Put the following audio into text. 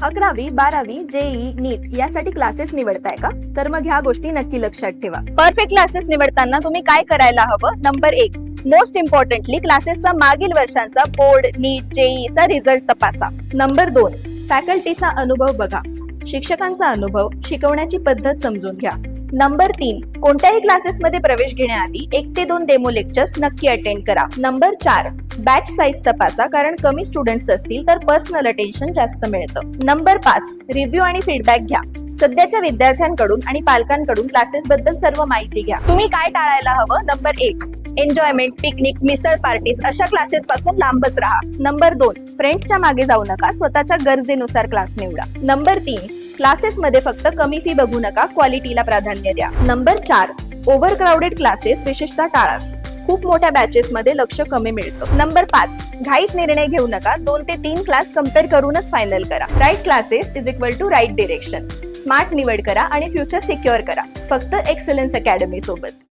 11वी 12वी जेई नीट यासाठी क्लासेस निवडताय का? तर मग ह्या गोष्टी नक्की लक्षात ठेवा. परफेक्ट क्लासेस निवडताना तुम्ही काय करायला हवं? नंबर 1, मोस्ट इम्पॉर्टंटली क्लासेसचा मागील वर्षांचा बोर्ड, नीट, जेईचा रिझल्ट तपासा. नंबर 2, फॅकल्टीचा अनुभव बघा, शिक्षकांचा अनुभव, शिकवण्याची पद्धत समजून घ्या. नंबर 3, कोणत्याही क्लासेसमध्ये प्रवेश घेण्याआधी 1 ते 2 डेमो लेक्चर्स नक्की अटेंड करा. नंबर 4, बॅच साईज तपासा, कारण कमी स्टुडंट्स असतील तर पर्सनल अटेन्शन जास्त मिळतं. नंबर 5, रिव्ह्यू आणि फीडबॅक घ्या. सध्याच्या विद्यार्थ्यांकडून आणि पालकांकडून क्लासेस बद्दल सर्व माहिती घ्या. तुम्ही काय टाळायला हवं? नंबर 1, एन्जॉयमेंट, पिकनिक, मिसळ पार्टीज अशा क्लासेस पासून लांबच राहा. नंबर 2, फ्रेंड्सच्या मागे जाऊ नका, स्वतःच्या गरजेनुसार क्लास निवडा. नंबर 3, क्लासेसमध्ये फक्त कमी फी बघू नका, क्वालिटीला प्राधान्य द्या. नंबर 4, ओव्हर क्राऊडेड क्लासेस विशेषतः टाळाच, खूप मोठ्या बॅचेस मध्ये लक्ष कमी मिळतं. नंबर 5, घाईत निर्णय घेऊ नका, 2 ते 3 क्लास कम्पेअर करूनच फायनल करा. Right classes is equal to right direction. Smart निवड करा आणि फ्युचर सिक्युअर करा, फक्त एक्सलन्स अकॅडमी सोबत.